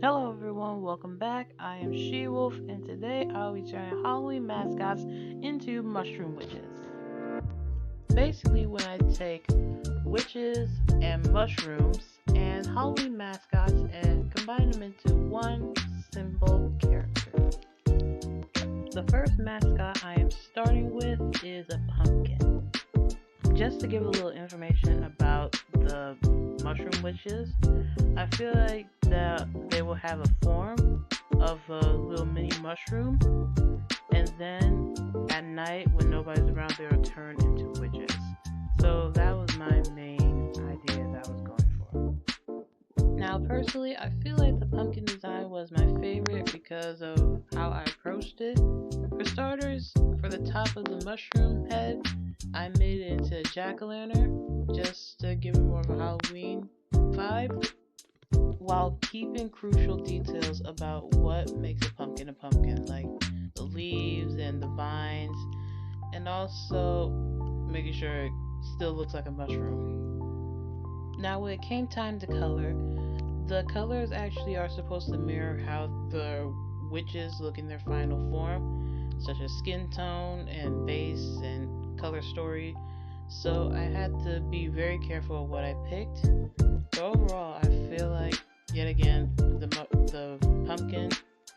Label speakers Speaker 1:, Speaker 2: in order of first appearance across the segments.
Speaker 1: Hello everyone, welcome back. I am She-Wolf and today I'll be turning Halloween mascots into mushroom witches. Basically, when I take witches and mushrooms and Halloween mascots and combine them into one simple character. The first mascot I am starting with is a pumpkin. Just to give a little information about the mushroom witches, I feel like that they will have a form of a little mini mushroom, and then at night when nobody's around, they will turn into witches. So that was my main idea that I was going for. Now, personally, I feel like the pumpkin design was my favorite because of how I approached it. For starters, for the top of the mushroom head, I made it into a jack-o'-lantern just to give it more of a Halloween vibe, while keeping crucial details about what makes a pumpkin, like the leaves and the vines, and also making sure it still looks like a mushroom. Now, when it came time to color, the colors actually are supposed to mirror how the witches look in their final form, such as skin tone and base and color story. So I had to be very careful of what I picked. But overall, I feel like yet again the pumpkin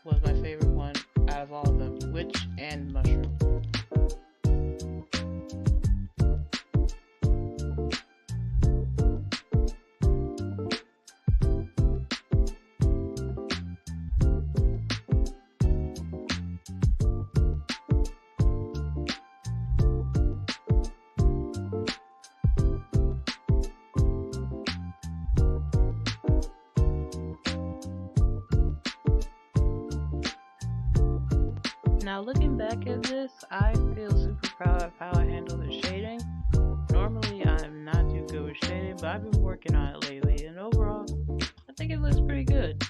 Speaker 1: was my favorite one out of all of them, witch and mushroom. Now looking back at this, I feel super proud of how I handled the shading. Normally I'm not too good with shading, but I've been working on it lately, and overall, I think it looks pretty good.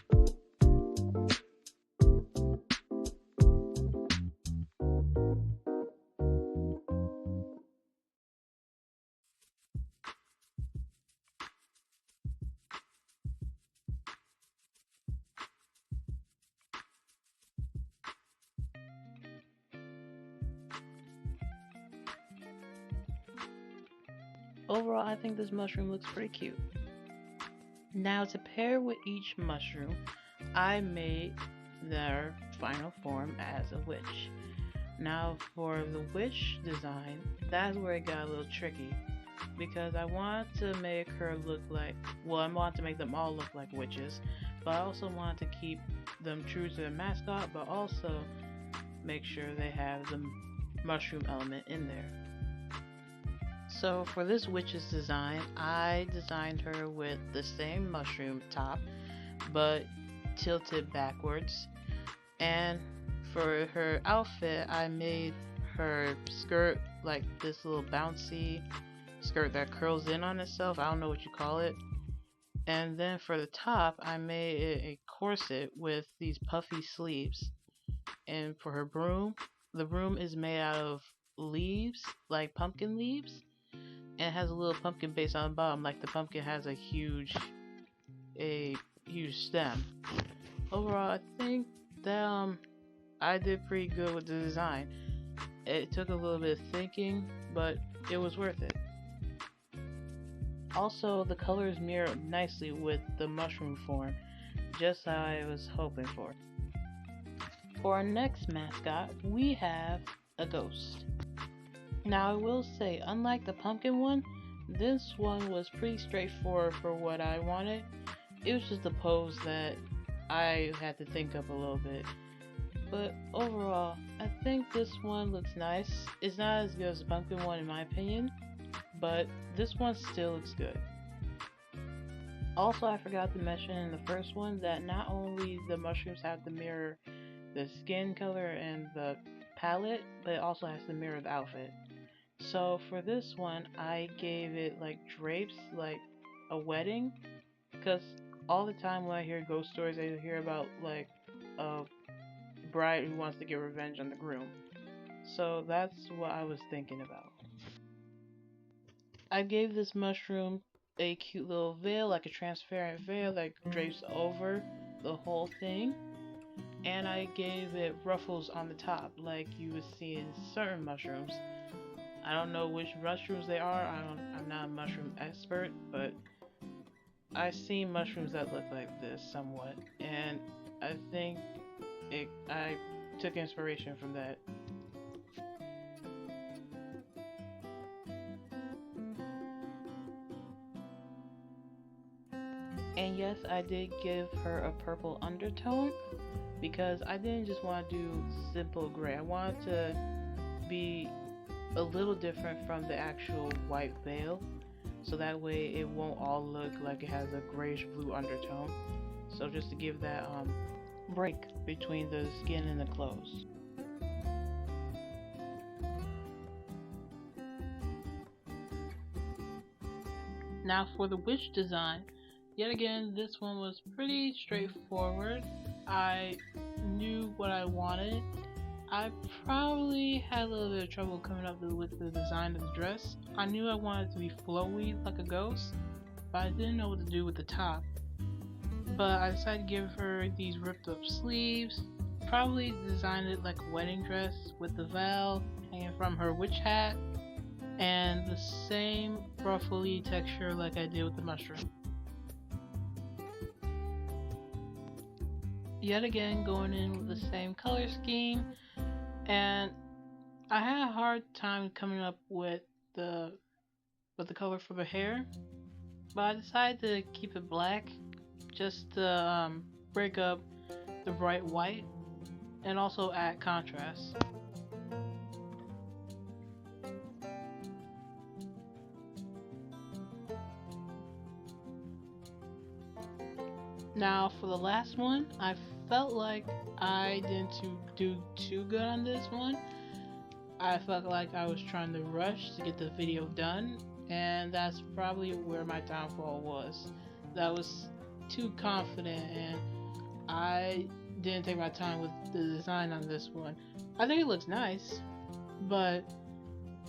Speaker 1: Overall, I think this mushroom looks pretty cute. Now to pair with each mushroom, I made their final form as a witch. Now for the witch design, that's where it got a little tricky because I wanted to make her look like, well, I wanted to make them all look like witches, but I also wanted to keep them true to their mascot, but also make sure they have the mushroom element in there. So for this witch's design, I designed her with the same mushroom top, but tilted backwards. And for her outfit, I made her skirt like this little bouncy skirt that curls in on itself. I don't know what you call it. And then for the top, I made it a corset with these puffy sleeves. And for her broom, the broom is made out of leaves, like pumpkin leaves, and has a little pumpkin base on the bottom, like the pumpkin has a huge stem. Overall, I think that I did pretty good with the design. It took a little bit of thinking, but it was worth it. Also, the colors mirror nicely with the mushroom form, just how I was hoping for. For our next mascot, we have a ghost. Now, I will say, unlike the pumpkin one, this one was pretty straightforward for what I wanted. It was just the pose that I had to think up a little bit. But overall, I think this one looks nice. It's not as good as the pumpkin one in my opinion, but this one still looks good. Also, I forgot to mention in the first one that not only the mushrooms have to mirror the skin color and the palette, but it also has to mirror the outfit. So for this one, I gave it like drapes, like a wedding, because all the time when I hear ghost stories, I hear about like a bride who wants to get revenge on the groom. So that's what I was thinking about. I gave this mushroom a cute little veil, like a transparent veil that drapes over. the whole thing, and I gave it ruffles on the top like you would see in certain mushrooms. I don't know which mushrooms they are. I'm not a mushroom expert, but I've seen mushrooms that look like this somewhat, and I think I took inspiration from that. And yes, I did give her a purple undertone because I didn't just want to do simple gray. I wanted to be a little different from the actual white veil, so that way it won't all look like it has a grayish blue undertone. So just to give that break between the skin and the clothes. Now for the witch design, yet again this one was pretty straightforward. I knew what I wanted. I probably had a little bit of trouble coming up with the design of the dress. I knew I wanted it to be flowy like a ghost, but I didn't know what to do with the top. But I decided to give her these ripped up sleeves, probably designed it like a wedding dress with the veil hanging from her witch hat, and the same ruffly texture like I did with the mushroom. Yet again going in with the same color scheme, and I had a hard time coming up with the color for the hair, but I decided to keep it black just to break up the bright white and also add contrast. Now for the last one, I felt like I didn't do too good on this one. I felt like I was trying to rush to get the video done, and that's probably where my downfall was. That was too confident, and I didn't take my time with the design on this one. I think it looks nice, but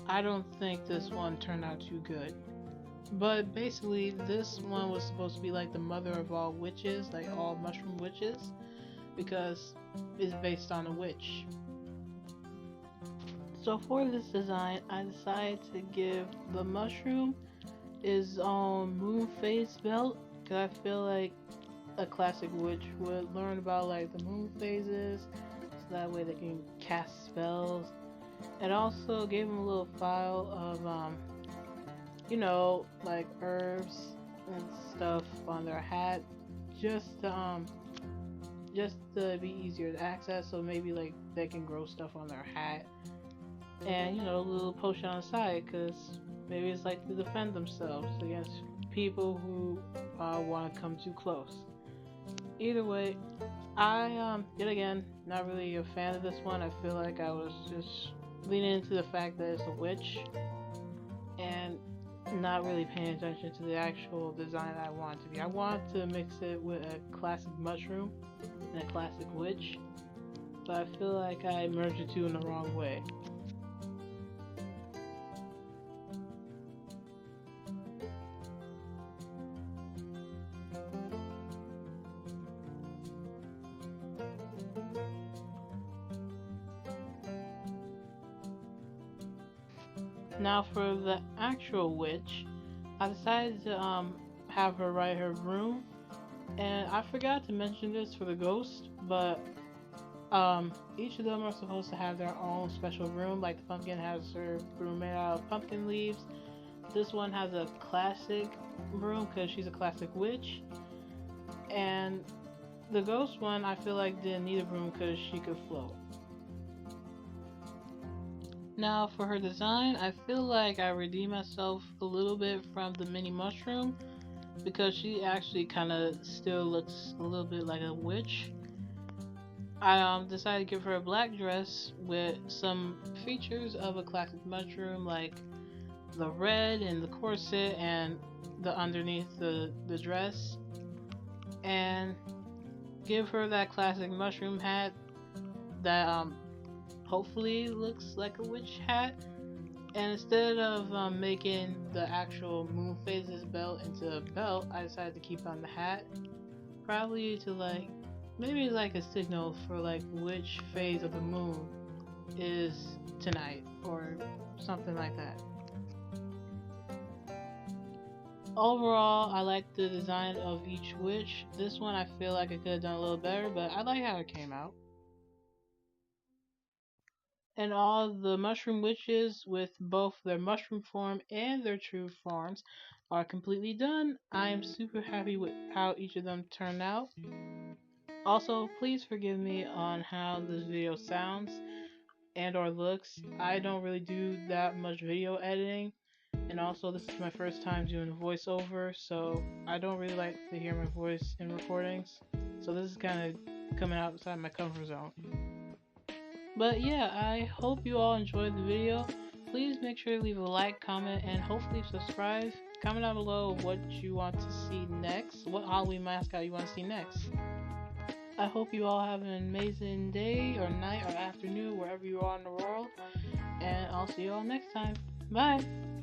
Speaker 1: I don't think this one turned out too good. But basically, this one was supposed to be like the mother of all witches, like all mushroom witches, because it's based on a witch. So for this design, I decided to give the mushroom his own moon phase belt, because I feel like a classic witch would learn about like the moon phases, so that way they can cast spells. And also gave him a little file of like herbs and stuff on their hat, just to be easier to access. So maybe like they can grow stuff on their hat, and a little potion on the side, because maybe it's like to defend themselves against people who want to come too close. Either way, I yet again not really a fan of this one. I feel like I was just leaning into the fact that it's a witch and not really paying attention to the actual design I want it to be. I want to mix it with a classic mushroom and a classic witch, but I feel like I merged the two in the wrong way. Now for the actual witch, I decided to have her write her room, and I forgot to mention this for the ghost, but each of them are supposed to have their own special room. Like the pumpkin has her room made out of pumpkin leaves. This one has a classic room because she's a classic witch, and the ghost one I feel like didn't need a room because she could float. Now for her design, I feel like I redeemed myself a little bit from the mini mushroom because she actually kind of still looks a little bit like a witch. I decided to give her a black dress with some features of a classic mushroom, like the red and the corset and the underneath the dress, and give her that classic mushroom hat that hopefully looks like a witch hat. And instead of making the actual moon phases belt into a belt, I decided to keep on the hat, probably to like maybe like a signal for like which phase of the moon is tonight or something like that. Overall, I like the design of each witch. This one I feel like I could have done a little better, but I like how it came out. And all the mushroom witches with both their mushroom form and their true forms are completely done. I am super happy with how each of them turned out. Also, please forgive me on how this video sounds and or looks. I don't really do that much video editing, and also this is my first time doing a voiceover, so I don't really like to hear my voice in recordings. So this is kind of coming outside my comfort zone. But yeah, I hope you all enjoyed the video. Please make sure to leave a like, comment, and hopefully subscribe. Comment down below what you want to see next, what Halloween mascot you want to see next. I hope you all have an amazing day or night or afternoon wherever you are in the world, and I'll see you all next time. Bye!